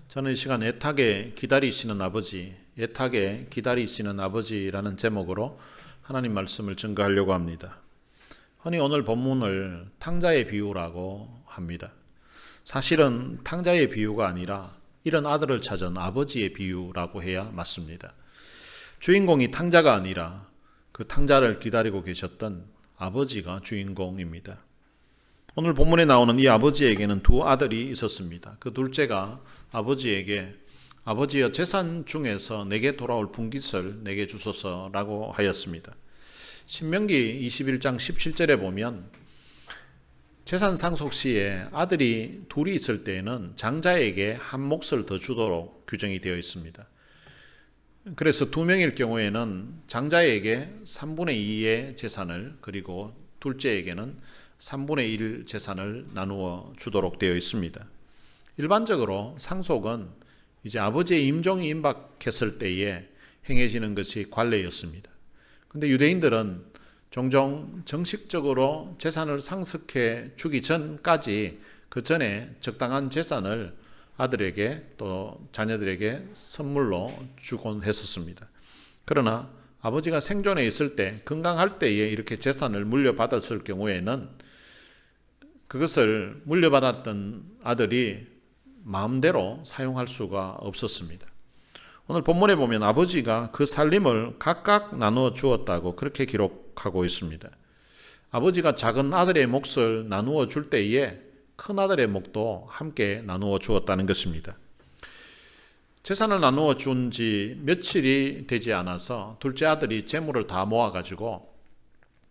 저는 이 시간 애타게 기다리시는 아버지라는 제목으로 하나님 말씀을 증거하려고 합니다. 흔히 오늘 본문을 탕자의 비유라고 합니다. 사실은 탕자의 비유가 아니라 이런 아들을 찾은 아버지의 비유라고 해야 맞습니다. 주인공이 탕자가 아니라 그 탕자를 기다리고 계셨던 아버지가 주인공입니다. 오늘 본문에 나오는 이 아버지에게는 두 아들이 있었습니다. 그 둘째가 아버지에게 아버지여 재산 중에서 내게 돌아올 분깃을 내게 주소서라고 하였습니다. 신명기 21장 17절에 보면 재산 상속 시에 아들이 둘이 있을 때에는 장자에게 한 몫을 더 주도록 규정이 되어 있습니다. 그래서 두 명일 경우에는 장자에게 3분의 2의 재산을 그리고 둘째에게는 3분의 1 재산을 나누어 주도록 되어 있습니다. 일반적으로 상속은 이제 아버지의 임종이 임박했을 때에 행해지는 것이 관례였습니다. 그런데 유대인들은 종종 정식적으로 재산을 상속해 주기 전까지 그 전에 적당한 재산을 아들에게 또 자녀들에게 선물로 주곤 했었습니다. 그러나 아버지가 생존해 있을 때 건강할 때에 이렇게 재산을 물려받았을 경우에는 그것을 물려받았던 아들이 마음대로 사용할 수가 없었습니다. 오늘 본문에 보면 아버지가 그 살림을 각각 나누어 주었다고 그렇게 기록하고 있습니다. 아버지가 작은 아들의 몫을 나누어 줄 때에 큰 아들의 몫도 함께 나누어 주었다는 것입니다. 재산을 나누어 준 지 며칠이 되지 않아서 둘째 아들이 재물을 다 모아가지고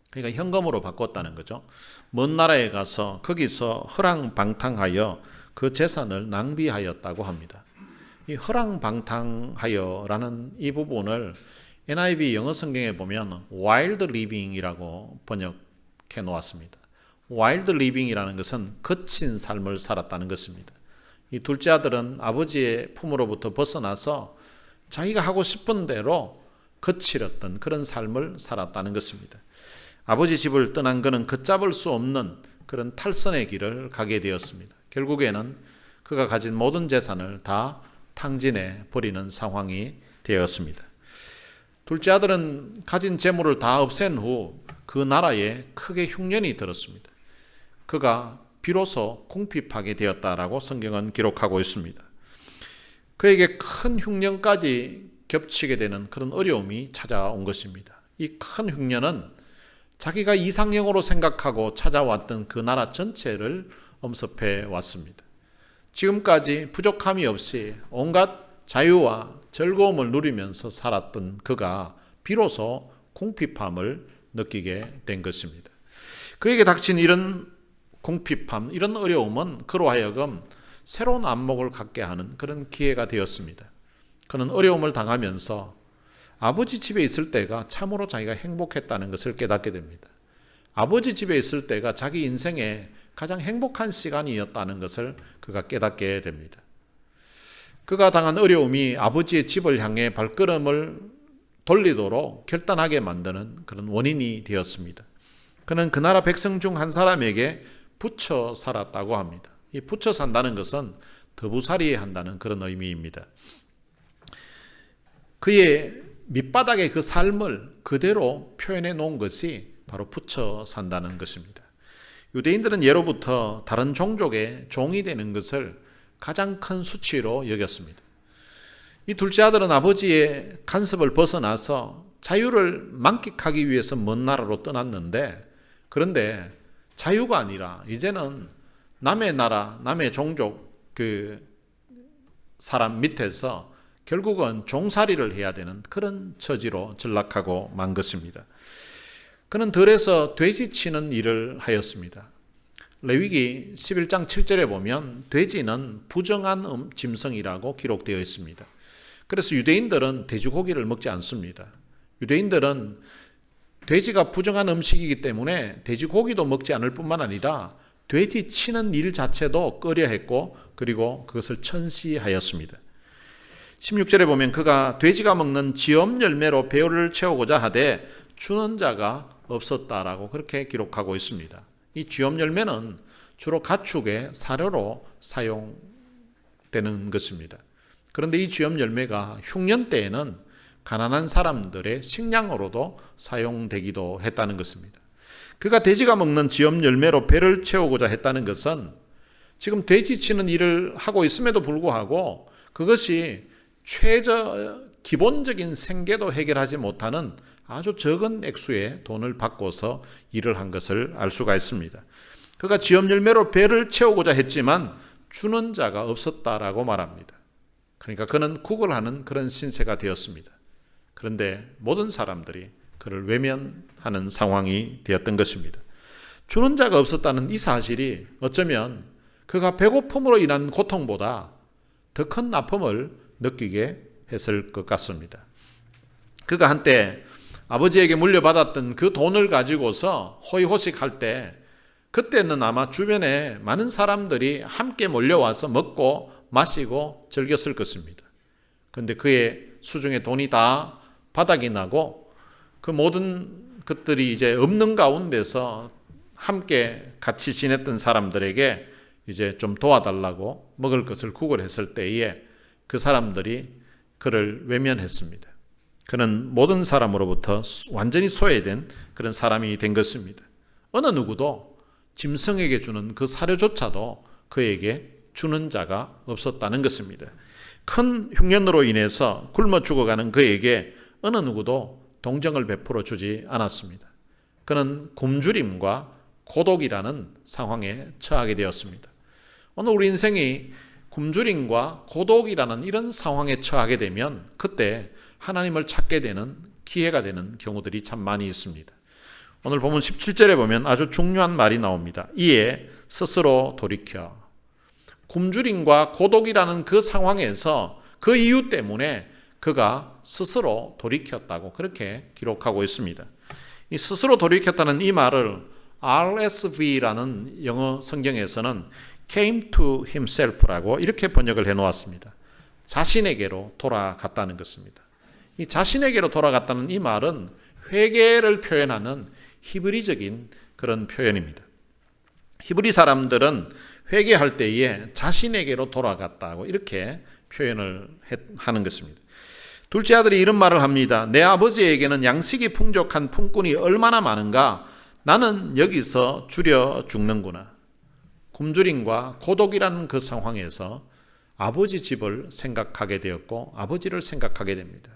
그러니까 현금으로 바꿨다는 거죠. 먼 나라에 가서 거기서 허랑방탕하여 그 재산을 낭비하였다고 합니다. 이 허랑방탕하여라는 이 부분을 NIV 영어 성경에 보면 wild living이라고 번역해 놓았습니다. wild living이라는 것은 거친 삶을 살았다는 것입니다. 이 둘째 아들은 아버지의 품으로부터 벗어나서 자기가 하고 싶은 대로 거칠었던 그런 삶을 살았다는 것입니다. 아버지 집을 떠난 그는 걷잡을 수 없는 그런 탈선의 길을 가게 되었습니다. 결국에는 그가 가진 모든 재산을 다 탕진해 버리는 상황이 되었습니다. 둘째 아들은 가진 재물을 다 없앤 후 그 나라에 크게 흉년이 들었습니다. 그가 비로소 궁핍하게 되었다라고 성경은 기록하고 있습니다. 그에게 큰 흉년까지 겹치게 되는 그런 어려움이 찾아온 것입니다. 이 큰 흉년은 자기가 이상형으로 생각하고 찾아왔던 그 나라 전체를 엄습해 왔습니다. 지금까지 부족함이 없이 온갖 자유와 즐거움을 누리면서 살았던 그가 비로소 궁핍함을 느끼게 된 것입니다. 그에게 닥친 이런 궁핍함, 이런 어려움은 그로 하여금 새로운 안목을 갖게 하는 그런 기회가 되었습니다. 그는 어려움을 당하면서 아버지 집에 있을 때가 참으로 자기가 행복했다는 것을 깨닫게 됩니다. 아버지 집에 있을 때가 자기 인생의 가장 행복한 시간이었다는 것을 그가 깨닫게 됩니다. 그가 당한 어려움이 아버지의 집을 향해 발걸음을 돌리도록 결단하게 만드는 그런 원인이 되었습니다. 그는 그 나라 백성 중 한 사람에게 붙여 살았다고 합니다. 이 붙여 산다는 것은 더부살이 한다는 그런 의미입니다. 그의 밑바닥의 그 삶을 그대로 표현해 놓은 것이 바로 붙여 산다는 것입니다. 유대인들은 예로부터 다른 종족의 종이 되는 것을 가장 큰 수치로 여겼습니다. 이 둘째 아들은 아버지의 간섭을 벗어나서 자유를 만끽하기 위해서 먼 나라로 떠났는데 그런데 자유가 아니라 이제는 남의 나라, 남의 종족 그 사람 밑에서 결국은 종살이를 해야 되는 그런 처지로 전락하고 만 것입니다. 그는 들에서 돼지 치는 일을 하였습니다. 레위기 11장 7절에 보면 돼지는 부정한 짐승이라고 기록되어 있습니다. 그래서 유대인들은 돼지고기를 먹지 않습니다. 유대인들은 돼지가 부정한 음식이기 때문에 돼지고기도 먹지 않을 뿐만 아니라 돼지 치는 일 자체도 꺼려했고 그리고 그것을 천시하였습니다. 16절에 보면 그가 돼지가 먹는 지엄 열매로 배를 채우고자 하되 주는 자가 없었다라고 그렇게 기록하고 있습니다. 이 지엄 열매는 주로 가축의 사료로 사용 되는 것입니다. 그런데 이 쥐염 열매가 흉년 때에는 가난한 사람들의 식량으로도 사용되기도 했다는 것입니다. 그가 돼지가 먹는 쥐염 열매로 배를 채우고자 했다는 것은 지금 돼지 치는 일을 하고 있음에도 불구하고 그것이 기본적인 생계도 해결하지 못하는 아주 적은 액수의 돈을 받고서 일을 한 것을 알 수가 있습니다. 그가 쥐염 열매로 배를 채우고자 했지만 주는 자가 없었다라고 말합니다. 그러니까 그는 구걸하는 그런 신세가 되었습니다. 그런데 모든 사람들이 그를 외면하는 상황이 되었던 것입니다. 주는 자가 없었다는 이 사실이 어쩌면 그가 배고픔으로 인한 고통보다 더 큰 아픔을 느끼게 했을 것 같습니다. 그가 한때 아버지에게 물려받았던 그 돈을 가지고서 호의호식할 때 그때는 아마 주변에 많은 사람들이 함께 몰려와서 먹고 마시고 즐겼을 것입니다. 그런데 그의 수중에 돈이 다 바닥이 나고 그 모든 것들이 이제 없는 가운데서 함께 같이 지냈던 사람들에게 이제 좀 도와달라고 먹을 것을 구걸했을 때에 그 사람들이 그를 외면했습니다. 그는 모든 사람으로부터 완전히 소외된 그런 사람이 된 것입니다. 어느 누구도 짐승에게 주는 그 사료조차도 그에게 주는 자가 없었다는 것입니다. 큰 흉년으로 인해서 굶어 죽어가는 그에게 어느 누구도 동정을 베풀어 주지 않았습니다. 그는 굶주림과 고독이라는 상황에 처하게 되었습니다. 오늘 우리 인생이 굶주림과 고독이라는 이런 상황에 처하게 되면 그때 하나님을 찾게 되는 기회가 되는 경우들이 참 많이 있습니다. 오늘 본문 17절에 보면 아주 중요한 말이 나옵니다. 이에 스스로 돌이켜. 굶주림과 고독이라는 그 상황에서 그 이유 때문에 그가 스스로 돌이켰다고 그렇게 기록하고 있습니다. 이 스스로 돌이켰다는 이 말을 RSV라는 영어 성경에서는 came to himself라고 이렇게 번역을 해놓았습니다. 자신에게로 돌아갔다는 것입니다. 이 자신에게로 돌아갔다는 이 말은 회개를 표현하는 히브리적인 그런 표현입니다. 히브리 사람들은 회개할 때에 자신에게로 돌아갔다고 이렇게 표현을 하는 것입니다. 둘째 아들이 이런 말을 합니다. 내 아버지에게는 양식이 풍족한 품꾼이 얼마나 많은가? 나는 여기서 줄여 죽는구나. 굶주림과 고독이라는 그 상황에서 아버지 집을 생각하게 되었고 아버지를 생각하게 됩니다.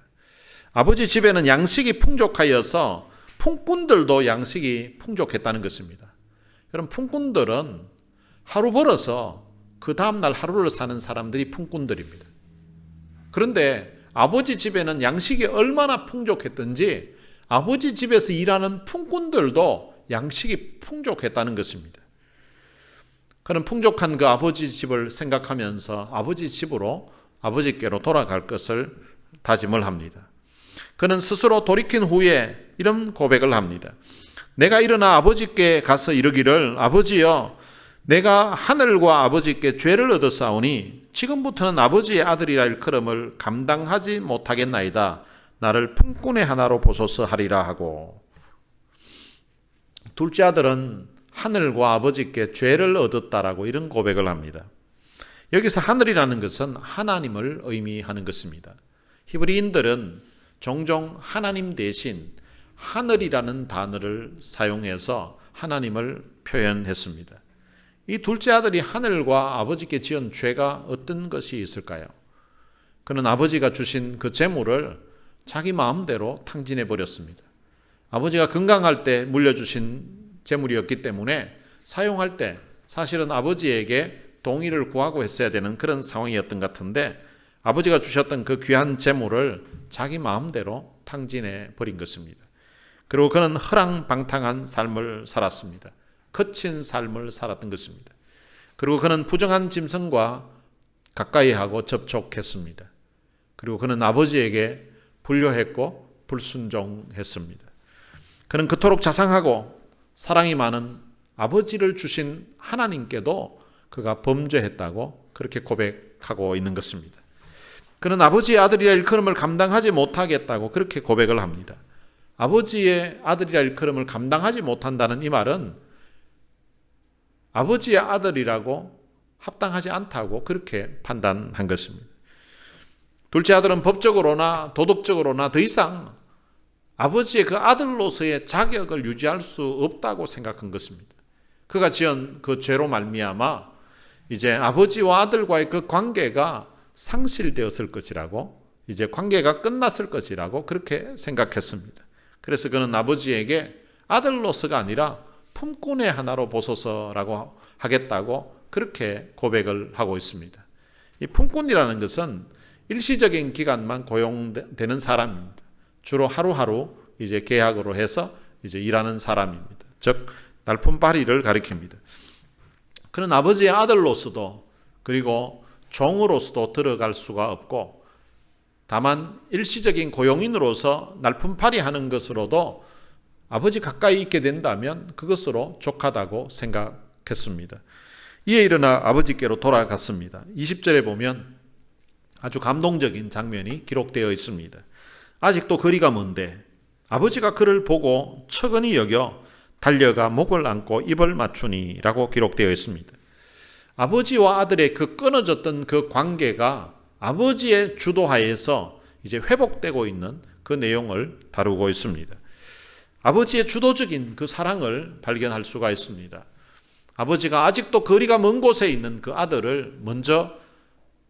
아버지 집에는 양식이 풍족하여서 품꾼들도 양식이 풍족했다는 것입니다. 여러분, 품꾼들은 하루 벌어서 그 다음날 하루를 사는 사람들이 품꾼들입니다. 그런데 아버지 집에는 양식이 얼마나 풍족했던지 아버지 집에서 일하는 품꾼들도 양식이 풍족했다는 것입니다. 그는 풍족한 그 아버지 집을 생각하면서 아버지 집으로 아버지께로 돌아갈 것을 다짐을 합니다. 그는 스스로 돌이킨 후에 이런 고백을 합니다. 내가 일어나 아버지께 가서 이르기를 아버지여 내가 하늘과 아버지께 죄를 얻었사오니 지금부터는 아버지의 아들이라 일컬음을 감당하지 못하겠나이다. 나를 품꾼의 하나로 보소서 하리라 하고. 둘째 아들은 하늘과 아버지께 죄를 얻었다라고 이런 고백을 합니다. 여기서 하늘이라는 것은 하나님을 의미하는 것입니다. 히브리인들은 종종 하나님 대신 하늘이라는 단어를 사용해서 하나님을 표현했습니다. 이 둘째 아들이 하늘과 아버지께 지은 죄가 어떤 것이 있을까요? 그는 아버지가 주신 그 재물을 자기 마음대로 탕진해 버렸습니다. 아버지가 건강할 때 물려주신 재물이었기 때문에 사용할 때 사실은 아버지에게 동의를 구하고 했어야 되는 그런 상황이었던 것 같은데 아버지가 주셨던 그 귀한 재물을 자기 마음대로 탕진해 버린 것입니다. 그리고 그는 허랑방탕한 삶을 살았습니다. 거친 삶을 살았던 것입니다. 그리고 그는 부정한 짐승과 가까이 하고 접촉했습니다. 그리고 그는 아버지에게 불효했고 불순종했습니다. 그는 그토록 자상하고 사랑이 많은 아버지를 주신 하나님께도 그가 범죄했다고 그렇게 고백하고 있는 것입니다. 그는 아버지의 아들이라 일컬음을 감당하지 못하겠다고 그렇게 고백을 합니다. 아버지의 아들이라 일컬음을 감당하지 못한다는 이 말은 아버지의 아들이라고 합당하지 않다고 그렇게 판단한 것입니다. 둘째 아들은 법적으로나 도덕적으로나 더 이상 아버지의 그 아들로서의 자격을 유지할 수 없다고 생각한 것입니다. 그가 지은 그 죄로 말미암아 이제 아버지와 아들과의 그 관계가 상실되었을 것이라고, 이제 관계가 끝났을 것이라고 그렇게 생각했습니다. 그래서 그는 아버지에게 아들로서가 아니라 품꾼의 하나로 보소서라고 하겠다고 그렇게 고백을 하고 있습니다. 이 품꾼이라는 것은 일시적인 기간만 고용되는 사람입니다. 주로 하루하루 이제 계약으로 해서 이제 일하는 사람입니다. 즉 날품팔이를 가리킵니다. 그는 아버지의 아들로서도 그리고 종으로서도 들어갈 수가 없고, 다만 일시적인 고용인으로서 날품팔이 하는 것으로도 아버지 가까이 있게 된다면 그것으로 족하다고 생각했습니다. 이에 일어나 아버지께로 돌아갔습니다. 20절에 보면 아주 감동적인 장면이 기록되어 있습니다. 아직도 거리가 먼데 아버지가 그를 보고 척은히 여겨 달려가 목을 안고 입을 맞추니 라고 기록되어 있습니다. 아버지와 아들의 그 끊어졌던 그 관계가 아버지의 주도하에서 이제 회복되고 있는 그 내용을 다루고 있습니다. 아버지의 주도적인 그 사랑을 발견할 수가 있습니다. 아버지가 아직도 거리가 먼 곳에 있는 그 아들을 먼저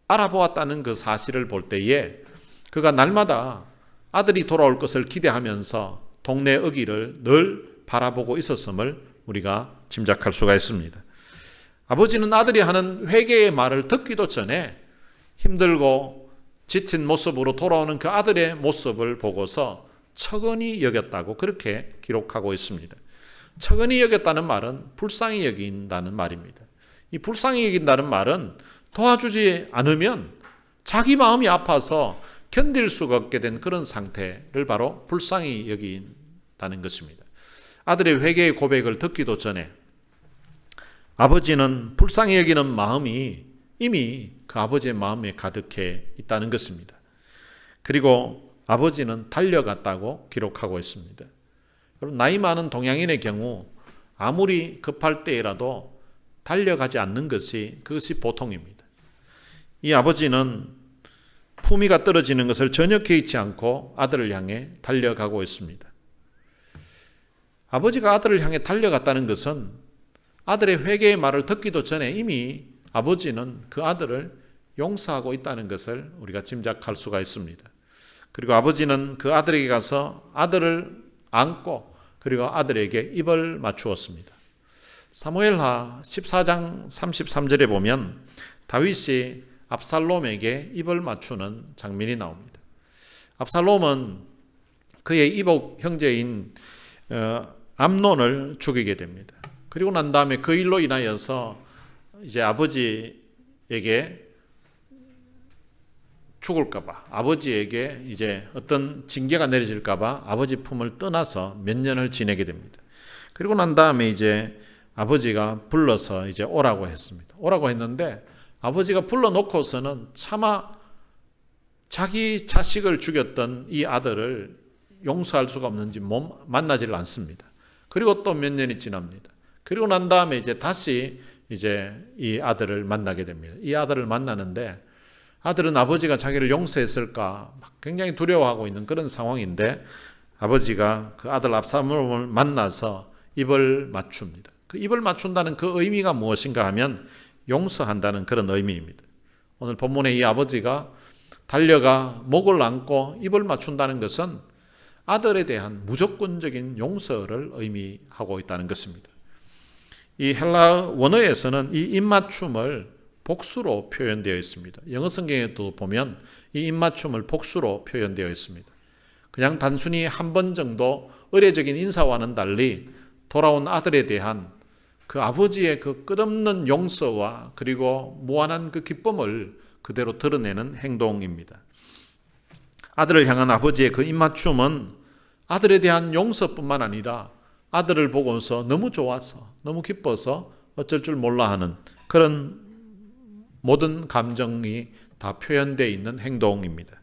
알아보았다는 그 사실을 볼 때에 그가 날마다 아들이 돌아올 것을 기대하면서 동네 어귀를 늘 바라보고 있었음을 우리가 짐작할 수가 있습니다. 아버지는 아들이 하는 회개의 말을 듣기도 전에 힘들고 지친 모습으로 돌아오는 그 아들의 모습을 보고서 척은히 여겼다고 그렇게 기록하고 있습니다. 척은히 여겼다는 말은 불쌍히 여긴다는 말입니다. 이 불쌍히 여긴다는 말은 도와주지 않으면 자기 마음이 아파서 견딜 수가 없게 된 그런 상태를 바로 불쌍히 여긴다는 것입니다. 아들의 회개의 고백을 듣기도 전에 아버지는 불쌍히 여기는 마음이 이미 그 아버지의 마음에 가득해 있다는 것입니다. 그리고 아버지는 달려갔다고 기록하고 있습니다. 여러분, 나이 많은 동양인의 경우 아무리 급할 때라도 달려가지 않는 그것이 보통입니다. 이 아버지는 품위가 떨어지는 것을 전혀 개의치 않고 아들을 향해 달려가고 있습니다. 아버지가 아들을 향해 달려갔다는 것은 아들의 회개의 말을 듣기도 전에 이미 아버지는 그 아들을 용서하고 있다는 것을 우리가 짐작할 수가 있습니다. 그리고 아버지는 그 아들에게 가서 아들을 안고 그리고 아들에게 입을 맞추었습니다. 사무엘하 14장 33절에 보면 다윗이 압살롬에게 입을 맞추는 장면이 나옵니다. 압살롬은 그의 이복 형제인 암논을 죽이게 됩니다. 그리고 난 다음에 그 일로 인하여서 이제 아버지에게 죽을까봐, 아버지에게 이제 어떤 징계가 내려질까봐 아버지 품을 떠나서 몇 년을 지내게 됩니다. 그리고 난 다음에 이제 아버지가 불러서 이제 오라고 했습니다. 오라고 했는데 아버지가 불러놓고서는 차마 자기 자식을 죽였던 이 아들을 용서할 수가 없는지 만나지를 않습니다. 그리고 또 몇 년이 지납니다. 그리고 난 다음에 이제 다시 이제 이 아들을 만나게 됩니다. 이 아들을 만나는데 아들은 아버지가 자기를 용서했을까 굉장히 두려워하고 있는 그런 상황인데 아버지가 그 아들 압살롬을 만나서 입을 맞춥니다. 그 입을 맞춘다는 그 의미가 무엇인가 하면 용서한다는 그런 의미입니다. 오늘 본문의 이 아버지가 달려가 목을 안고 입을 맞춘다는 것은 아들에 대한 무조건적인 용서를 의미하고 있다는 것입니다. 이 헬라 원어에서는 이 입맞춤을 복수로 표현되어 있습니다. 영어 성경에도 보면 이 입맞춤을 복수로 표현되어 있습니다. 그냥 단순히 한 번 정도 의례적인 인사와는 달리 돌아온 아들에 대한 그 아버지의 그 끝없는 용서와 그리고 무한한 그 기쁨을 그대로 드러내는 행동입니다. 아들을 향한 아버지의 그 입맞춤은 아들에 대한 용서뿐만 아니라 아들을 보고서 너무 좋아서 너무 기뻐서 어쩔 줄 몰라 하는 그런 모든 감정이 다 표현되어 있는 행동입니다.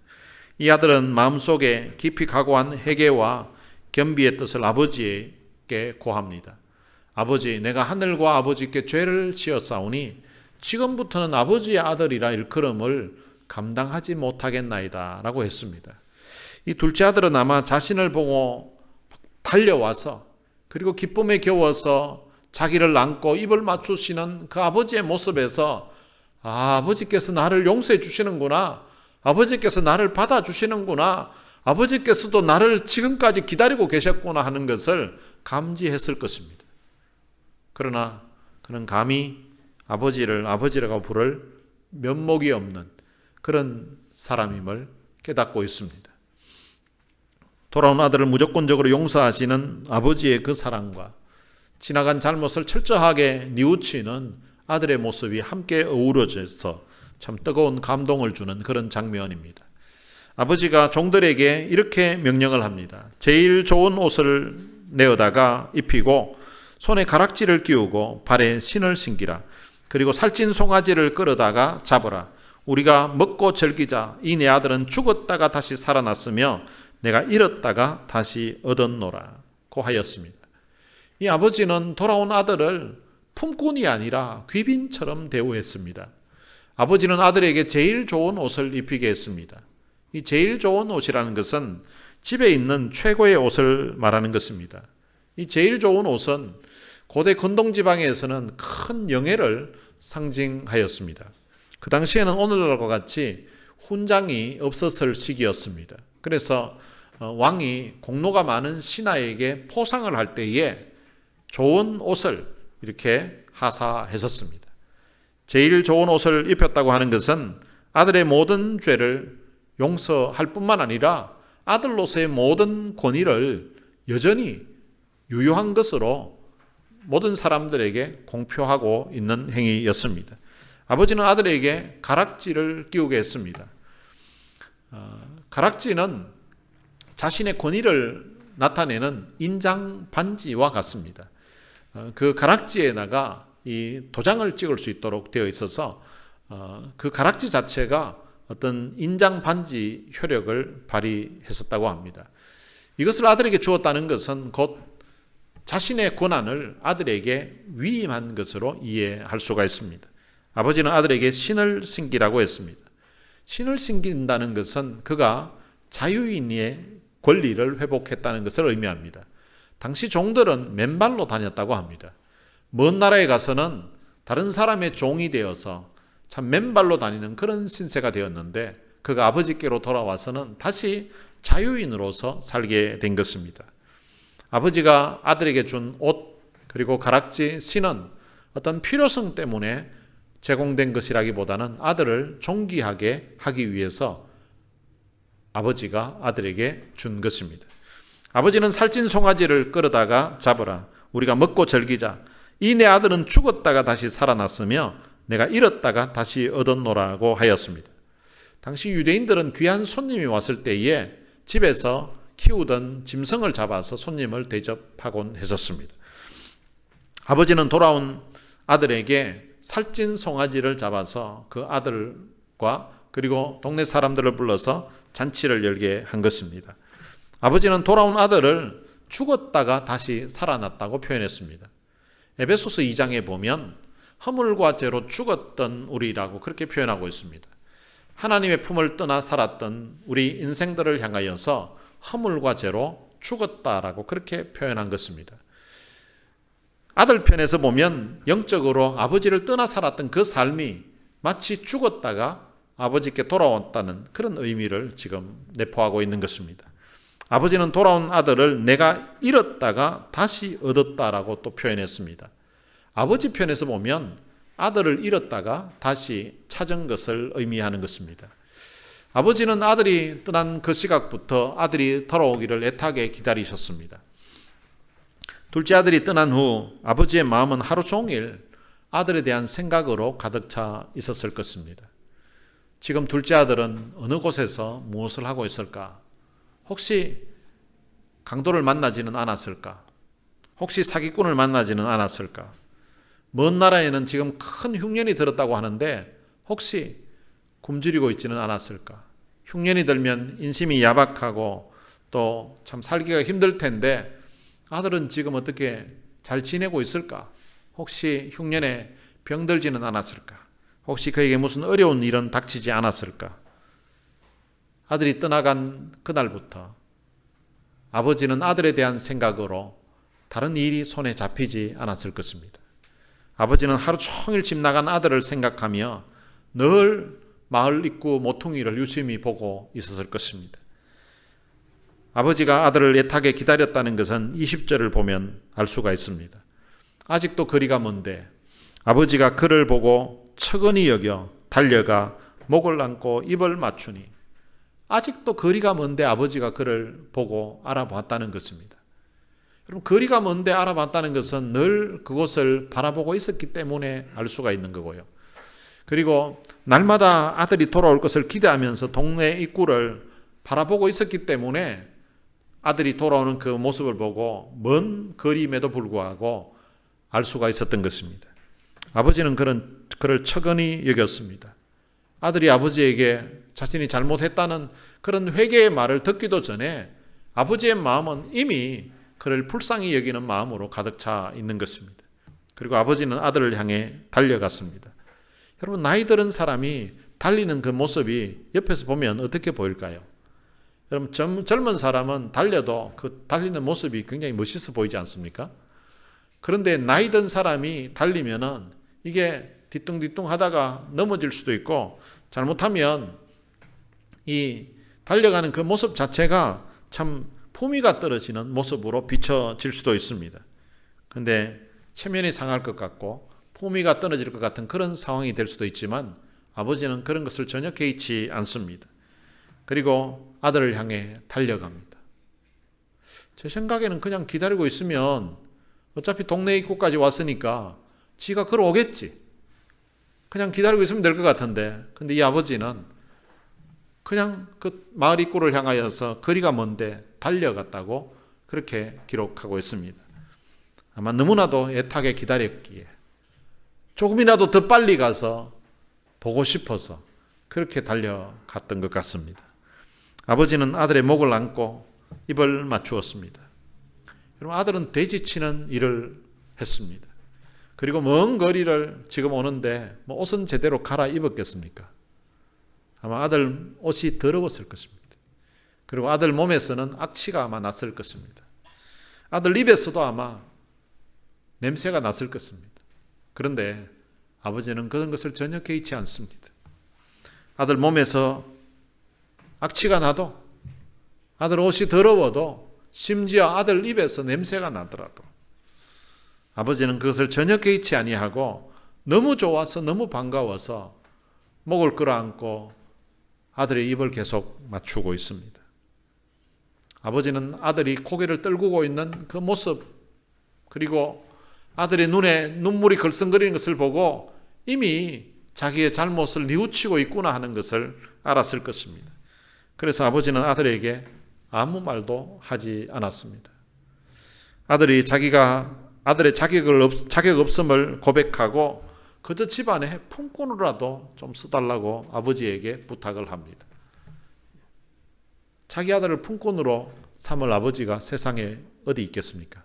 이 아들은 마음속에 깊이 각오한 회개와 겸비의 뜻을 아버지에게 고합니다. 아버지, 내가 하늘과 아버지께 죄를 지었사오니 지금부터는 아버지의 아들이라 일컬음을 감당하지 못하겠나이다 라고 했습니다. 이 둘째 아들은 아마 자신을 보고 달려와서 그리고 기쁨에 겨워서 자기를 안고 입을 맞추시는 그 아버지의 모습에서 아버지께서 나를 용서해 주시는구나, 아버지께서 나를 받아주시는구나, 아버지께서도 나를 지금까지 기다리고 계셨구나 하는 것을 감지했을 것입니다. 그러나 그는 감히 아버지라고 부를 면목이 없는 그런 사람임을 깨닫고 있습니다. 돌아온 아들을 무조건적으로 용서하시는 아버지의 그 사랑과 지나간 잘못을 철저하게 뉘우치는 아들의 모습이 함께 어우러져서 참 뜨거운 감동을 주는 그런 장면입니다. 아버지가 종들에게 이렇게 명령을 합니다. 제일 좋은 옷을 내어다가 입히고 손에 가락지를 끼우고 발에 신을 신기라. 그리고 살찐 송아지를 끌어다가 잡으라. 우리가 먹고 즐기자. 이 내 아들은 죽었다가 다시 살아났으며 내가 잃었다가 다시 얻었노라고 하였습니다. 이 아버지는 돌아온 아들을 품꾼이 아니라 귀빈처럼 대우했습니다. 아버지는 아들에게 제일 좋은 옷을 입히게 했습니다. 이 제일 좋은 옷이라는 것은 집에 있는 최고의 옷을 말하는 것입니다. 이 제일 좋은 옷은 고대 근동지방에서는 큰 영예를 상징하였습니다. 그 당시에는 오늘날과 같이 훈장이 없었을 시기였습니다. 그래서 왕이 공로가 많은 신하에게 포상을 할 때에 좋은 옷을 이렇게 하사했었습니다. 제일 좋은 옷을 입혔다고 하는 것은 아들의 모든 죄를 용서할 뿐만 아니라 아들로서의 모든 권위를 여전히 유효한 것으로 모든 사람들에게 공표하고 있는 행위였습니다. 아버지는 아들에게 가락지를 끼우게 했습니다. 가락지는 자신의 권위를 나타내는 인장 반지와 같습니다. 그 가락지에다가 이 도장을 찍을 수 있도록 되어 있어서 그 가락지 자체가 어떤 인장 반지 효력을 발휘했었다고 합니다. 이것을 아들에게 주었다는 것은 곧 자신의 권한을 아들에게 위임한 것으로 이해할 수가 있습니다. 아버지는 아들에게 신을 신기라고 했습니다. 신을 신긴다는 것은 그가 자유인의 권리를 회복했다는 것을 의미합니다. 당시 종들은 맨발로 다녔다고 합니다. 먼 나라에 가서는 다른 사람의 종이 되어서 참 맨발로 다니는 그런 신세가 되었는데 그가 아버지께로 돌아와서는 다시 자유인으로서 살게 된 것입니다. 아버지가 아들에게 준 옷 그리고 가락지, 신은 어떤 필요성 때문에 제공된 것이라기보다는 아들을 존귀하게 하기 위해서 아버지가 아들에게 준 것입니다. 아버지는 살찐 송아지를 끌어다가 잡으라. 우리가 먹고 즐기자. 이 내 아들은 죽었다가 다시 살아났으며 내가 잃었다가 다시 얻었노라고 하였습니다. 당시 유대인들은 귀한 손님이 왔을 때에 집에서 키우던 짐승을 잡아서 손님을 대접하곤 했었습니다. 아버지는 돌아온 아들에게 살찐 송아지를 잡아서 그 아들과 그리고 동네 사람들을 불러서 잔치를 열게 한 것입니다. 아버지는 돌아온 아들을 죽었다가 다시 살아났다고 표현했습니다. 에베소서 2장에 보면 허물과 죄로 죽었던 우리라고 그렇게 표현하고 있습니다. 하나님의 품을 떠나 살았던 우리 인생들을 향하여서 허물과 죄로 죽었다라고 그렇게 표현한 것입니다. 아들 편에서 보면 영적으로 아버지를 떠나 살았던 그 삶이 마치 죽었다가 아버지께 돌아왔다는 그런 의미를 지금 내포하고 있는 것입니다. 아버지는 돌아온 아들을 내가 잃었다가 다시 얻었다라고 또 표현했습니다. 아버지 편에서 보면 아들을 잃었다가 다시 찾은 것을 의미하는 것입니다. 아버지는 아들이 떠난 그 시각부터 아들이 돌아오기를 애타게 기다리셨습니다. 둘째 아들이 떠난 후 아버지의 마음은 하루 종일 아들에 대한 생각으로 가득 차 있었을 것입니다. 지금 둘째 아들은 어느 곳에서 무엇을 하고 있을까? 혹시 강도를 만나지는 않았을까? 혹시 사기꾼을 만나지는 않았을까? 먼 나라에는 지금 큰 흉년이 들었다고 하는데 혹시 굶주리고 있지는 않았을까? 흉년이 들면 인심이 야박하고 또 참 살기가 힘들 텐데 아들은 지금 어떻게 잘 지내고 있을까? 혹시 흉년에 병들지는 않았을까? 혹시 그에게 무슨 어려운 일은 닥치지 않았을까? 아들이 떠나간 그날부터 아버지는 아들에 대한 생각으로 다른 일이 손에 잡히지 않았을 것입니다. 아버지는 하루 종일 집 나간 아들을 생각하며 늘 마을 입구 모퉁이를 유심히 보고 있었을 것입니다. 아버지가 아들을 애타게 기다렸다는 것은 20절을 보면 알 수가 있습니다. 아직도 거리가 먼데 아버지가 그를 보고 측은히 여겨 달려가 목을 안고 입을 맞추니, 아직도 거리가 먼데 아버지가 그를 보고 알아봤다는 것입니다. 여러분, 거리가 먼데 알아봤다는 것은 늘 그곳을 바라보고 있었기 때문에 알 수가 있는 거고요. 그리고 날마다 아들이 돌아올 것을 기대하면서 동네 입구를 바라보고 있었기 때문에 아들이 돌아오는 그 모습을 보고 먼 거리임에도 불구하고 알 수가 있었던 것입니다. 아버지는 그를 측은히 여겼습니다. 아들이 아버지에게 자신이 잘못했다는 그런 회개의 말을 듣기도 전에 아버지의 마음은 이미 그를 불쌍히 여기는 마음으로 가득 차 있는 것입니다. 그리고 아버지는 아들을 향해 달려갔습니다. 여러분, 나이 들은 사람이 달리는 그 모습이 옆에서 보면 어떻게 보일까요? 여러분, 젊은 사람은 달려도 그 달리는 모습이 굉장히 멋있어 보이지 않습니까? 그런데 나이 든 사람이 달리면은 이게 뒤뚱뒤뚱 하다가 넘어질 수도 있고, 잘못하면 이 달려가는 그 모습 자체가 참 품위가 떨어지는 모습으로 비춰질 수도 있습니다. 그런데 체면이 상할 것 같고 품위가 떨어질 것 같은 그런 상황이 될 수도 있지만 아버지는 그런 것을 전혀 개의치 않습니다. 그리고 아들을 향해 달려갑니다. 제 생각에는 그냥 기다리고 있으면 어차피 동네 입구까지 왔으니까 지가 걸어오겠지, 그냥 기다리고 있으면 될 것 같은데, 근데 이 아버지는 그냥 그 마을 입구를 향하여서 거리가 먼데 달려갔다고 그렇게 기록하고 있습니다. 아마 너무나도 애타게 기다렸기에 조금이라도 더 빨리 가서 보고 싶어서 그렇게 달려갔던 것 같습니다. 아버지는 아들의 목을 안고 입을 맞추었습니다. 여러분, 아들은 돼지치는 일을 했습니다. 그리고 먼 거리를 지금 오는데 옷은 제대로 갈아입었겠습니까? 아마 아들 옷이 더러웠을 것입니다. 그리고 아들 몸에서는 악취가 아마 났을 것입니다. 아들 입에서도 아마 냄새가 났을 것입니다. 그런데 아버지는 그런 것을 전혀 개의치 않습니다. 아들 몸에서 악취가 나도, 아들 옷이 더러워도, 심지어 아들 입에서 냄새가 나더라도 아버지는 그것을 전혀 개의치 아니하고 너무 좋아서, 너무 반가워서 목을 끌어안고 아들의 입을 계속 맞추고 있습니다. 아버지는 아들이 고개를 떨구고 있는 그 모습, 그리고 아들의 눈에 눈물이 걸썽거리는 것을 보고 이미 자기의 잘못을 뉘우치고 있구나 하는 것을 알았을 것입니다. 그래서 아버지는 아들에게 아무 말도 하지 않았습니다. 아들이 아들의 자격 없음을 고백하고 그저 집안에 품꾼으로라도 좀 써달라고 아버지에게 부탁을 합니다. 자기 아들을 품꾼으로 삼을 아버지가 세상에 어디 있겠습니까?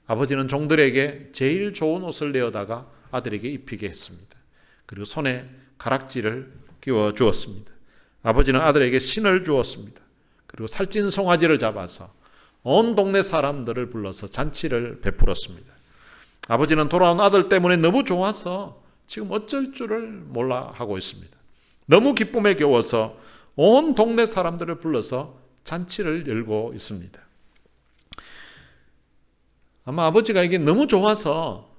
아버지는 종들에게 제일 좋은 옷을 내어다가 아들에게 입히게 했습니다. 그리고 손에 가락지를 끼워 주었습니다. 아버지는 아들에게 신을 주었습니다. 그리고 살찐 송아지를 잡아서 온 동네 사람들을 불러서 잔치를 베풀었습니다. 아버지는 돌아온 아들 때문에 너무 좋아서 지금 어쩔 줄을 몰라 하고 있습니다. 너무 기쁨에 겨워서 온 동네 사람들을 불러서 잔치를 열고 있습니다. 아마 아버지가 이게 너무 좋아서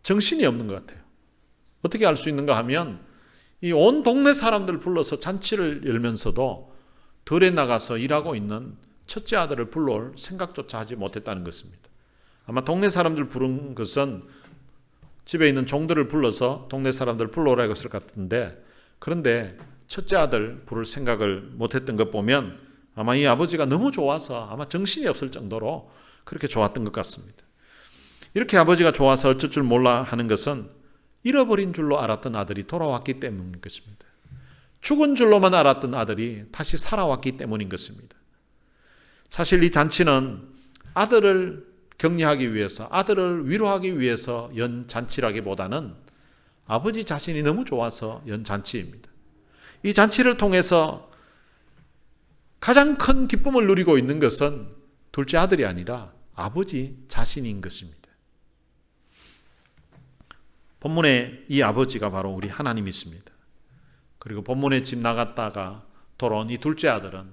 정신이 없는 것 같아요. 어떻게 알 수 있는가 하면 이 온 동네 사람들을 불러서 잔치를 열면서도 들에 나가서 일하고 있는 첫째 아들을 불러올 생각조차 하지 못했다는 것입니다. 아마 동네 사람들 부른 것은 집에 있는 종들을 불러서 동네 사람들 불러오라고 했을 것 같은데, 그런데 첫째 아들 부를 생각을 못했던 것 보면 아마 이 아버지가 너무 좋아서 아마 정신이 없을 정도로 그렇게 좋았던 것 같습니다. 이렇게 아버지가 좋아서 어쩔 줄 몰라 하는 것은 잃어버린 줄로 알았던 아들이 돌아왔기 때문인 것입니다. 죽은 줄로만 알았던 아들이 다시 살아왔기 때문인 것입니다. 사실 이 잔치는 아들을 격려하기 위해서, 아들을 위로하기 위해서 연 잔치라기보다는 아버지 자신이 너무 좋아서 연 잔치입니다. 이 잔치를 통해서 가장 큰 기쁨을 누리고 있는 것은 둘째 아들이 아니라 아버지 자신인 것입니다. 본문에 이 아버지가 바로 우리 하나님이십니다. 그리고 본문에 집 나갔다가 돌아온 이 둘째 아들은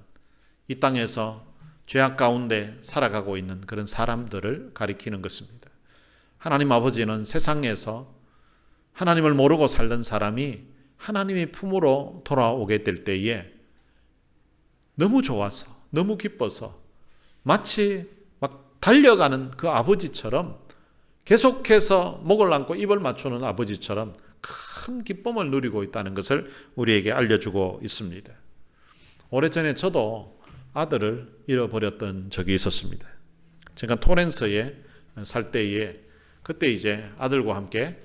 이 땅에서 죄악 가운데 살아가고 있는 그런 사람들을 가리키는 것입니다. 하나님 아버지는 세상에서 하나님을 모르고 살던 사람이 하나님의 품으로 돌아오게 될 때에 너무 좋아서, 너무 기뻐서 마치 막 달려가는 그 아버지처럼, 계속해서 목을 안고 입을 맞추는 아버지처럼 큰 기쁨을 누리고 있다는 것을 우리에게 알려주고 있습니다. 오래전에 저도 아들을 잃어버렸던 적이 있었습니다. 제가 토렌스에 살 때에 그때 이제 아들과 함께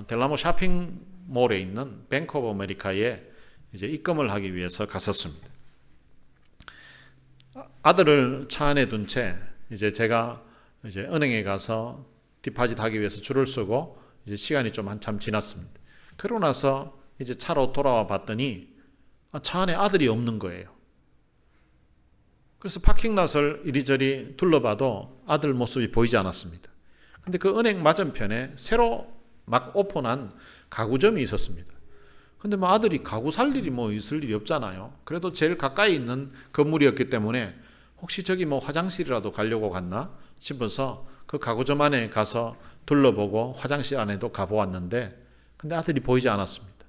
델라모 쇼핑몰에 있는 뱅크 오브 아메리카에 이제 입금을 하기 위해서 갔었습니다. 아들을 차 안에 둔 채 이제 제가 이제 은행에 가서 디파짓 하기 위해서 줄을 서고 이제 시간이 좀 한참 지났습니다. 그러고 나서 이제 차로 돌아와 봤더니 차 안에 아들이 없는 거예요. 그래서 파킹랏을 이리저리 둘러봐도 아들 모습이 보이지 않았습니다. 근데 그 은행 맞은편에 새로 막 오픈한 가구점이 있었습니다. 근데 뭐 아들이 가구 살 일이 뭐 있을 일이 없잖아요. 그래도 제일 가까이 있는 건물이었기 때문에 혹시 저기 뭐 화장실이라도 가려고 갔나 싶어서 그 가구점 안에 가서 둘러보고 화장실 안에도 가보았는데 근데 아들이 보이지 않았습니다.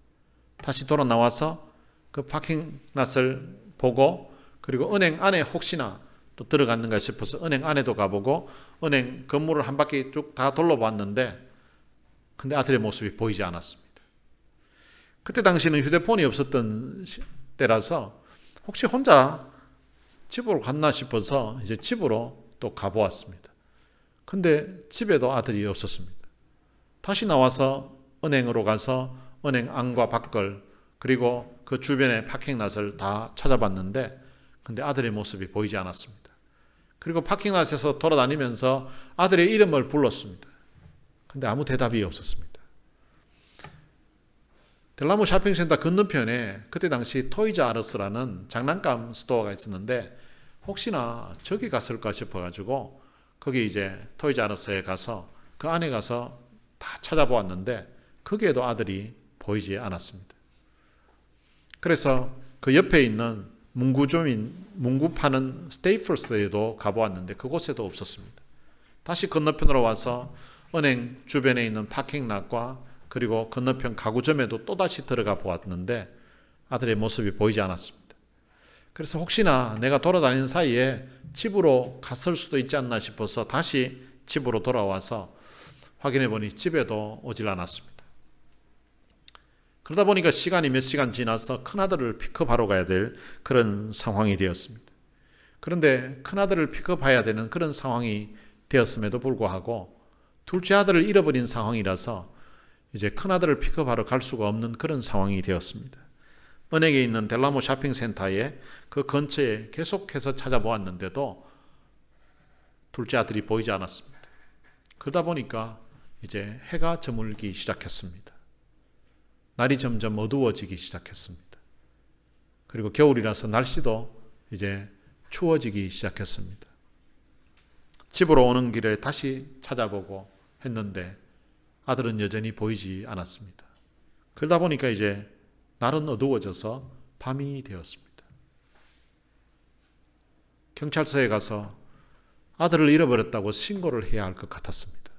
다시 돌아 나와서 그 파킹랏을 보고 그리고 은행 안에 혹시나 또 들어갔는가 싶어서 은행 안에도 가보고 은행 건물을 한 바퀴 쭉 다 둘러봤는데 근데 아들의 모습이 보이지 않았습니다. 그때 당시는 휴대폰이 없었던 때라서 혹시 혼자 집으로 갔나 싶어서 이제 집으로 또 가보았습니다. 근데 집에도 아들이 없었습니다. 다시 나와서 은행으로 가서 은행 안과 밖을 그리고 그 주변의 파킹랏을 다 찾아봤는데 근데 아들의 모습이 보이지 않았습니다. 그리고 파킹랏에서 돌아다니면서 아들의 이름을 불렀습니다. 근데 아무 대답이 없었습니다. 델라모 쇼핑센터 건너편에 그때 당시 토이즈 아러스라는 장난감 스토어가 있었는데 혹시나 저기 갔을까 싶어가지고 거기 이제 토이즈 아러스에 가서 그 안에 가서 다 찾아보았는데 거기에도 아들이 보이지 않았습니다. 그래서 그 옆에 있는 문구 파는 스테이플스에도 가보았는데 그곳에도 없었습니다. 다시 건너편으로 와서 은행 주변에 있는 파킹락과 그리고 건너편 가구점에도 또다시 들어가 보았는데 아들의 모습이 보이지 않았습니다. 그래서 혹시나 내가 돌아다니는 사이에 집으로 갔을 수도 있지 않나 싶어서 다시 집으로 돌아와서 확인해 보니 집에도 오질 않았습니다. 그러다 보니까 시간이 몇 시간 지나서 큰아들을 픽업하러 가야 될 그런 상황이 되었습니다. 그런데 큰아들을 픽업해야 되는 그런 상황이 되었음에도 불구하고 둘째 아들을 잃어버린 상황이라서 이제 큰아들을 픽업하러 갈 수가 없는 그런 상황이 되었습니다. 은행에 있는 델라모 쇼핑센터에 그 근처에 계속해서 찾아보았는데도 둘째 아들이 보이지 않았습니다. 그러다 보니까 이제 해가 저물기 시작했습니다. 날이 점점 어두워지기 시작했습니다. 그리고 겨울이라서 날씨도 이제 추워지기 시작했습니다. 집으로 오는 길에 다시 찾아보고 했는데 아들은 여전히 보이지 않았습니다. 그러다 보니까 이제 날은 어두워져서 밤이 되었습니다. 경찰서에 가서 아들을 잃어버렸다고 신고를 해야 할 것 같았습니다.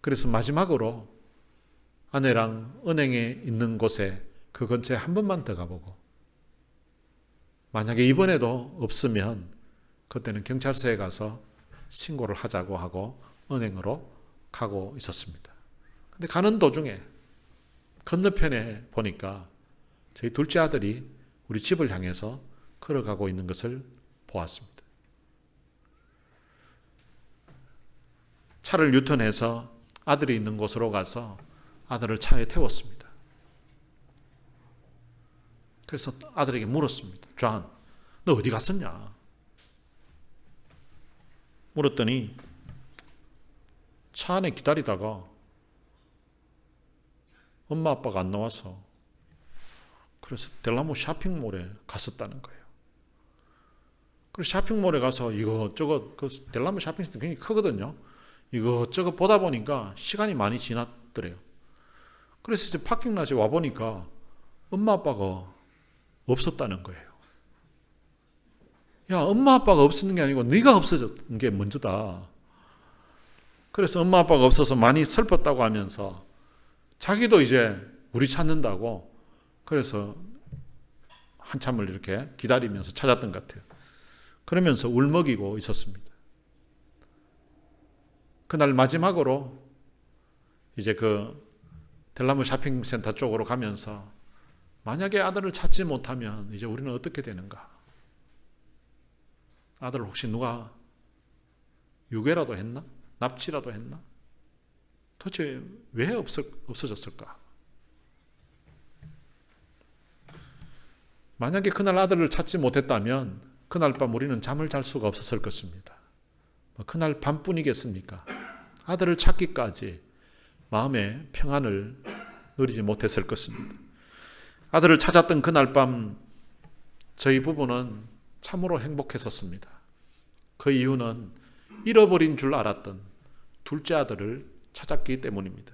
그래서 마지막으로 아내랑 은행에 있는 곳에 그 근처에 한 번만 더 가보고 만약에 이번에도 없으면 그때는 경찰서에 가서 신고를 하자고 하고 은행으로 가고 있었습니다. 근데 가는 도중에 건너편에 보니까 저희 둘째 아들이 우리 집을 향해서 걸어가고 있는 것을 보았습니다. 차를 유턴해서 아들이 있는 곳으로 가서 아들을 차에 태웠습니다. 그래서 아들에게 물었습니다. 존, 너 어디 갔었냐? 물었더니 차 안에 기다리다가 엄마 아빠가 안 나와서 그래서 델라모 쇼핑몰에 갔었다는 거예요. 그래서 쇼핑몰에 가서 이것저것, 그 델라모 쇼핑센터 굉장히 크거든요. 이것저것 보다 보니까 시간이 많이 지났더래요. 그래서 이제 파킹랏에 와보니까 엄마 아빠가 없었다는 거예요. 야, 엄마 아빠가 없었는 게 아니고 네가 없어졌는 게 먼저다. 그래서 엄마 아빠가 없어서 많이 슬펐다고 하면서 자기도 이제 우리 찾는다고 그래서 한참을 이렇게 기다리면서 찾았던 것 같아요. 그러면서 울먹이고 있었습니다. 그날 마지막으로 이제 그 델라모 쇼핑센터 쪽으로 가면서 만약에 아들을 찾지 못하면 이제 우리는 어떻게 되는가? 아들을 혹시 누가 유괴라도 했나? 납치라도 했나? 도대체 왜 없어졌을까? 만약에 그날 아들을 찾지 못했다면 그날 밤 우리는 잠을 잘 수가 없었을 것입니다. 그날 밤뿐이겠습니까? 아들을 찾기까지 마음의 평안을 누리지 못했을 것입니다. 아들을 찾았던 그날 밤 저희 부부는 참으로 행복했었습니다. 그 이유는 잃어버린 줄 알았던 둘째 아들을 찾았기 때문입니다.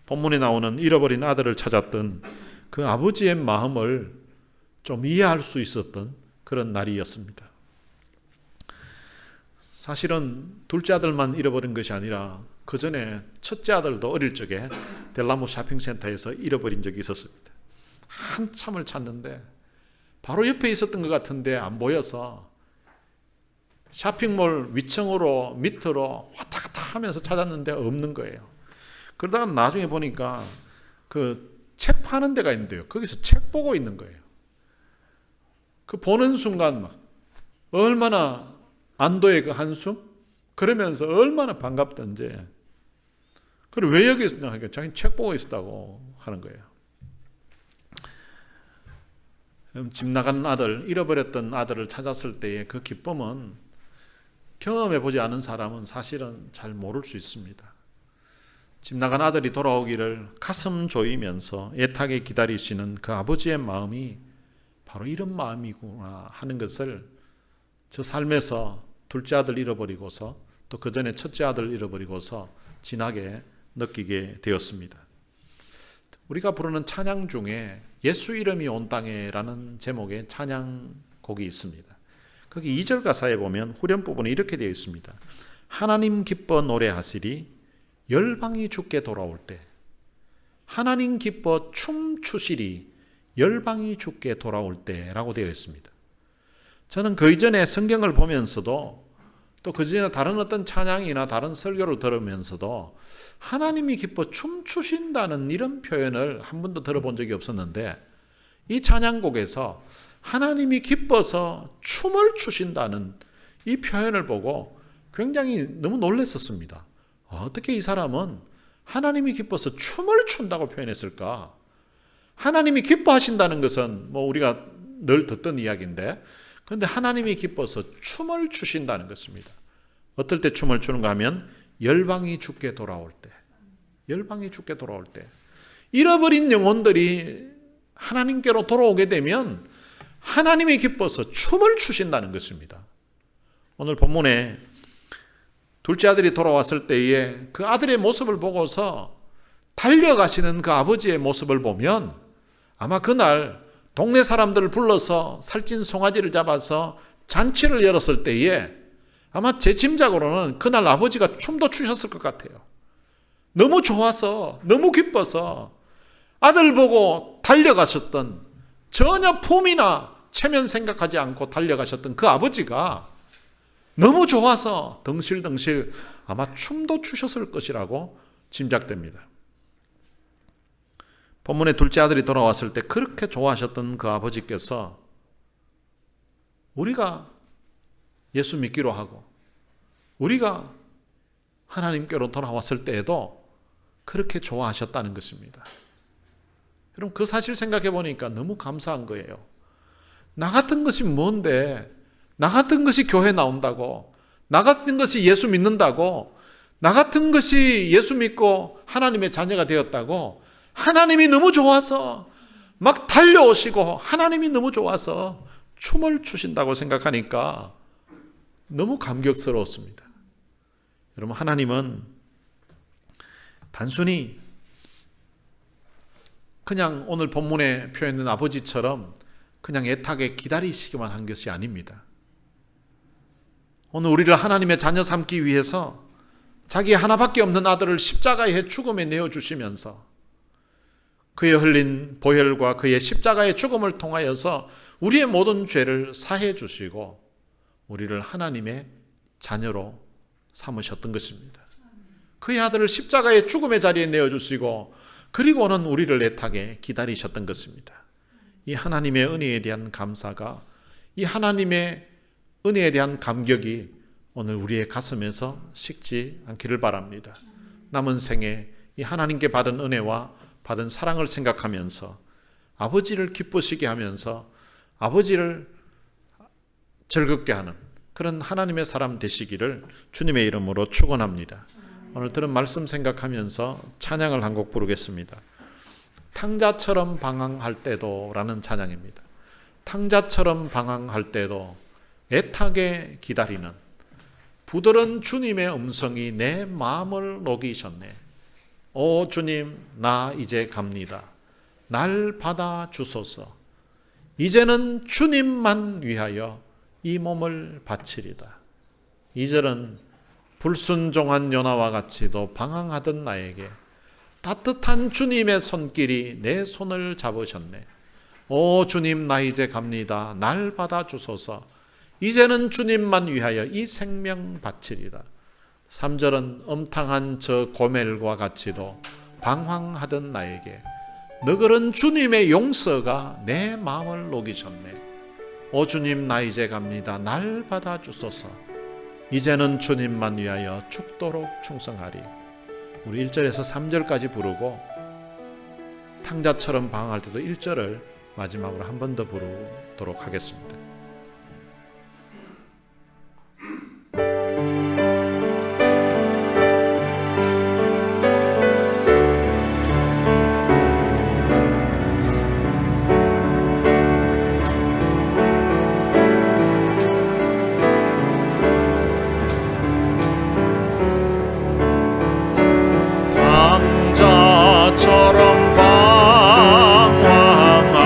본문에 나오는 잃어버린 아들을 찾았던 그 아버지의 마음을 좀 이해할 수 있었던 그런 날이었습니다. 사실은 둘째 아들만 잃어버린 것이 아니라 그 전에 첫째 아들도 어릴 적에 델라모 쇼핑센터에서 잃어버린 적이 있었습니다. 한참을 찾는데 바로 옆에 있었던 것 같은데 안 보여서 쇼핑몰 위층으로 밑으로 왔다 갔다 하면서 찾았는데 없는 거예요. 그러다가 나중에 보니까 그 책 파는 데가 있는데요. 거기서 책 보고 있는 거예요. 그 보는 순간 막 얼마나 안도의 그 한숨? 그러면서 얼마나 반갑던지. 그리고 왜 여기 있었나 하니까 자기는 책 보고 있었다고 하는 거예요. 집 나간 아들, 잃어버렸던 아들을 찾았을 때의 그 기쁨은 경험해 보지 않은 사람은 사실은 잘 모를 수 있습니다. 집 나간 아들이 돌아오기를 가슴 조이면서 애타게 기다리시는 그 아버지의 마음이 바로 이런 마음이구나 하는 것을 저 삶에서 둘째 아들 잃어버리고서 또 그 전에 첫째 아들 잃어버리고서 진하게 느끼게 되었습니다. 우리가 부르는 찬양 중에 예수 이름이 온 땅에라는 제목의 찬양곡이 있습니다. 거기 2절 가사에 보면 후렴 부분이 이렇게 되어 있습니다. 하나님 기뻐 노래하시리 열방이 주께 돌아올 때, 하나님 기뻐 춤추시리 열방이 주께 돌아올 때라고 되어 있습니다. 저는 그 이전에 성경을 보면서도 또 그 전에 다른 어떤 찬양이나 다른 설교를 들으면서도 하나님이 기뻐 춤추신다는 이런 표현을 한 번도 들어본 적이 없었는데 이 찬양곡에서 하나님이 기뻐서 춤을 추신다는 이 표현을 보고 굉장히 너무 놀랐었습니다. 어떻게 이 사람은 하나님이 기뻐서 춤을 춘다고 표현했을까? 하나님이 기뻐하신다는 것은 뭐 우리가 늘 듣던 이야기인데 그런데 하나님이 기뻐서 춤을 추신다는 것입니다. 어떨 때 춤을 추는가 하면 열방이 주께 돌아올 때, 열방이 주께 돌아올 때 잃어버린 영혼들이 하나님께로 돌아오게 되면 하나님이 기뻐서 춤을 추신다는 것입니다. 오늘 본문에 둘째 아들이 돌아왔을 때에 그 아들의 모습을 보고서 달려가시는 그 아버지의 모습을 보면 아마 그날 동네 사람들을 불러서 살찐 송아지를 잡아서 잔치를 열었을 때에 아마 제 짐작으로는 그날 아버지가 춤도 추셨을 것 같아요. 너무 좋아서 너무 기뻐서 아들 보고 달려가셨던 전혀 품이나 체면 생각하지 않고 달려가셨던 그 아버지가 너무 좋아서 덩실덩실 아마 춤도 추셨을 것이라고 짐작됩니다. 본문에 둘째 아들이 돌아왔을 때 그렇게 좋아하셨던 그 아버지께서 우리가 예수 믿기로 하고 우리가 하나님께로 돌아왔을 때에도 그렇게 좋아하셨다는 것입니다. 여러분 그 사실 생각해 보니까 너무 감사한 거예요. 나 같은 것이 뭔데, 나 같은 것이 교회 나온다고, 나 같은 것이 예수 믿는다고, 나 같은 것이 예수 믿고 하나님의 자녀가 되었다고 하나님이 너무 좋아서 막 달려오시고 하나님이 너무 좋아서 춤을 추신다고 생각하니까 너무 감격스러웠습니다. 여러분, 하나님은 단순히 그냥 오늘 본문에 표현된 아버지처럼 그냥 애타게 기다리시기만 한 것이 아닙니다. 오늘 우리를 하나님의 자녀 삼기 위해서 자기 하나밖에 없는 아들을 십자가의 죽음에 내어주시면서 그의 흘린 보혈과 그의 십자가의 죽음을 통하여서 우리의 모든 죄를 사해 주시고 우리를 하나님의 자녀로 삼으셨던 것입니다. 그의 아들을 십자가의 죽음의 자리에 내어주시고 그리고는 우리를 애타게 기다리셨던 것입니다. 이 하나님의 은혜에 대한 감사가, 이 하나님의 은혜에 대한 감격이 오늘 우리의 가슴에서 식지 않기를 바랍니다. 남은 생에 이 하나님께 받은 은혜와 받은 사랑을 생각하면서 아버지를 기쁘시게 하면서 아버지를 즐겁게 하는 그런 하나님의 사람 되시기를 주님의 이름으로 축원합니다. 오늘 들은 말씀 생각하면서 찬양을 한 곡 부르겠습니다. 탕자처럼 방황할 때도 라는 찬양입니다. 탕자처럼 방황할 때도 애타게 기다리는 부드러운 주님의 음성이 내 마음을 녹이셨네. 오 주님, 나 이제 갑니다. 날 받아 주소서. 이제는 주님만 위하여 이 몸을 바치리다. 2절은 불순종한 요나와 같이도 방황하던 나에게 따뜻한 주님의 손길이 내 손을 잡으셨네. 오 주님, 나 이제 갑니다. 날 받아 주소서. 이제는 주님만 위하여 이 생명 바치리다. 3절은 음탕한 저 고멜과 같이도 방황하던 나에게 너그런 주님의 용서가 내 마음을 녹이셨네. 오 주님, 나 이제 갑니다. 날 받아 주소서. 이제는 주님만 위하여 죽도록 충성하리. 우리 1절에서 3절까지 부르고 탕자처럼 방황할 때도 1절을 마지막으로 한 번 더 부르도록 하겠습니다.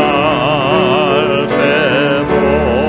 방황할 때도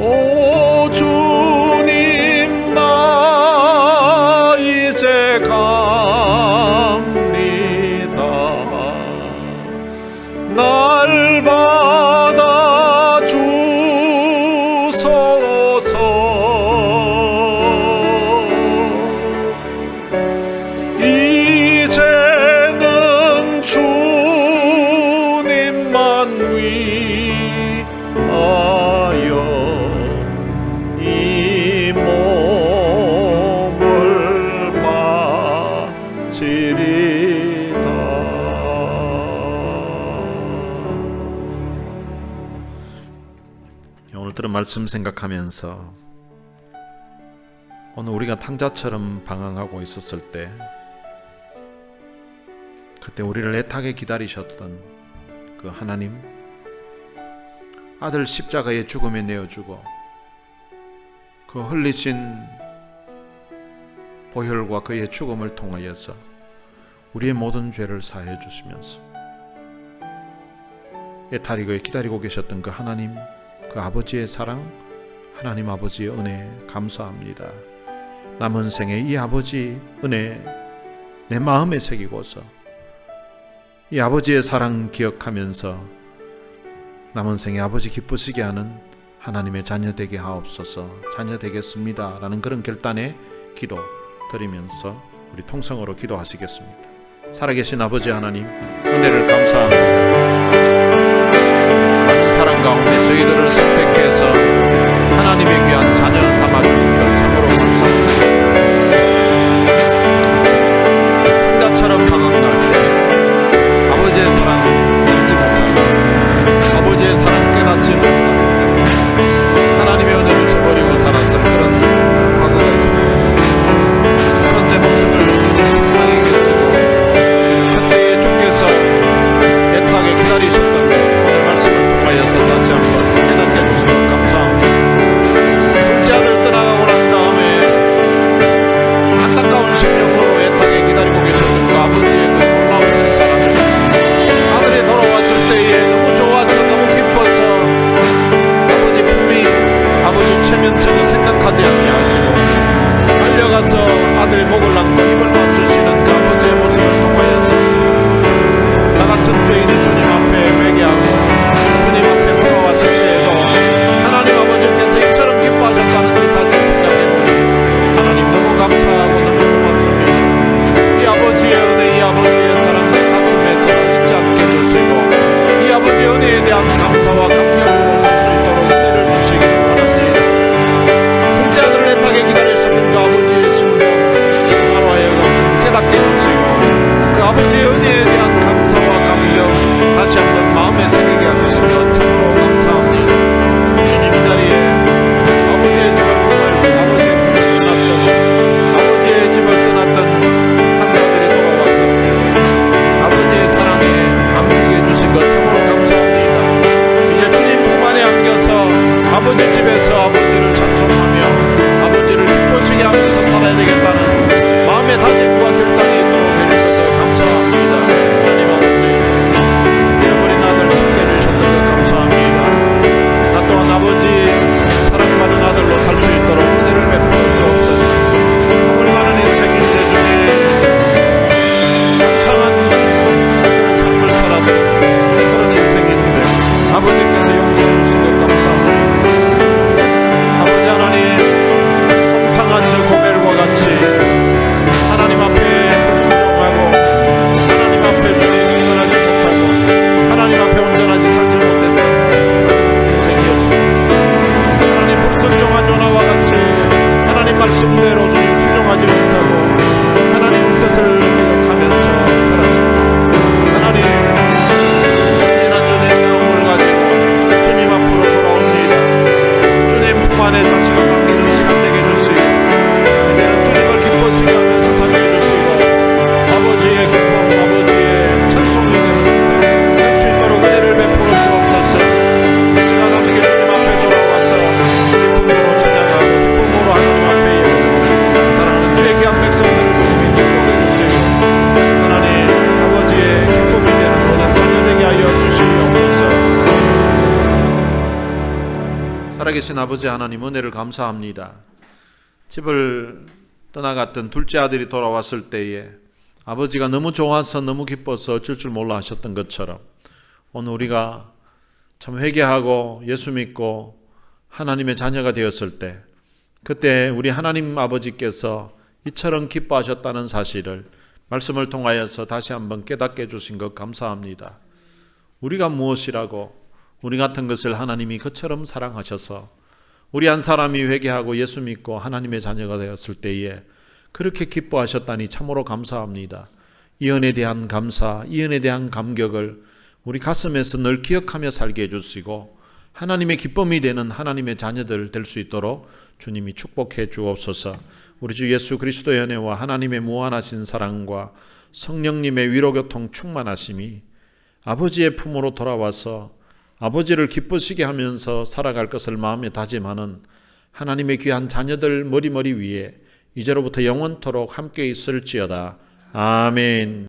오 주님 나 이제 갑니다. 날 받아 주소서. 이제는 주님만 위하여 이 몸을 바치리다. 오늘 들은 말씀 생각하면서 오늘 우리가 탕자처럼 방황하고 있었을 때 그때 우리를 애타게 기다리셨던 그 하나님, 아들 십자가의 죽음에 내어주고 그 흘리신 보혈과 그의 죽음을 통하여서 우리의 모든 죄를 사해 주시면서 애타리고 기다리고 계셨던 그 하나님, 그 아버지의 사랑, 하나님 아버지의 은혜 감사합니다. 남은 생에 이 아버지 은혜 내 마음에 새기고서 이 아버지의 사랑 기억하면서 남은 생에 아버지 기쁘시게 하는 하나님의 자녀 되게 하옵소서. 자녀 되겠습니다 라는 그런 결단의 기도 드리면서 우리 통성으로 기도하시겠습니다. 살아계신 아버지 하나님, 은혜를 감사합니다. 많은 사랑 가운데 저희들을 선택해서 하나님의 귀한 자녀 삼아주신 것 참으로 감사합니다. 풍자처럼 방황할 때 아버지의 사랑 알지 못하고 아버지의 사랑 깨닫지 못하고 하나님의 은혜를 저버리고 살았을 그런 과거가 있습니다. 그런 내 모습을 불쌍히 계시고 그때에 주께서 애타게 기다리셨던 오늘 말씀을 통하여서 다시 한번 깨닫게 해주시고 감사합니다. 둘째아들 떠나가고 난 다음에 안타까운 심령으로 애타게 기다리고 계셨던 그 아버지의 그 놀라우신 사랑, 아들이 돌아왔을 때에 너무 좋아서 너무 기뻐서 아버지 품이 아버지 최면전을 생각하지 않게 하시고 달려가서 아들의 목을 안고 입을 맞추시는 그 아버지의 모습을 통하여서 나 같은 죄인이 주님 앞에 회개하고 주님 앞에 돌아왔을 때에도 하나님 아버지께서 이처럼 기뻐하셨다는 이 사실 생각해보니 하나님 너무 감사하고 너무 고맙습니다. 이 아버지의 은혜, 이 아버지의 사랑 내 가슴에서 잊지 않게 해주시고 이 아버지의 은혜에 대한 감사와 감격으로 설 수 있도록 은혜를 주시기를 원합니다. 둘째 아들을 애타게 기다리셨던 그 아버지의 심령 바로 하여 살아계신 아버지 하나님 은혜를 감사합니다. 집을 떠나갔던 둘째 아들이 돌아왔을 때에 아버지가 너무 좋아서 너무 기뻐서 어쩔 줄 몰라 하셨던 것처럼 오늘 우리가 참 회개하고 예수 믿고 하나님의 자녀가 되었을 때 그때 우리 하나님 아버지께서 이처럼 기뻐하셨다는 사실을 말씀을 통하여서 다시 한번 깨닫게 해주신 것 감사합니다. 우리가 무엇이라고 우리 같은 것을 하나님이 그처럼 사랑하셔서 우리 한 사람이 회개하고 예수 믿고 하나님의 자녀가 되었을 때에 그렇게 기뻐하셨다니 참으로 감사합니다. 이 은혜에 대한 감사, 이 은혜에 대한 감격을 우리 가슴에서 늘 기억하며 살게 해주시고 하나님의 기쁨이 되는 하나님의 자녀들 될 수 있도록 주님이 축복해 주옵소서. 우리 주 예수 그리스도의 은혜와 하나님의 무한하신 사랑과 성령님의 위로교통 충만하심이 아버지의 품으로 돌아와서 아버지를 기쁘시게 하면서 살아갈 것을 마음에 다짐하는 하나님의 귀한 자녀들 머리머리 위에 이제로부터 영원토록 함께 있을지어다. 아멘.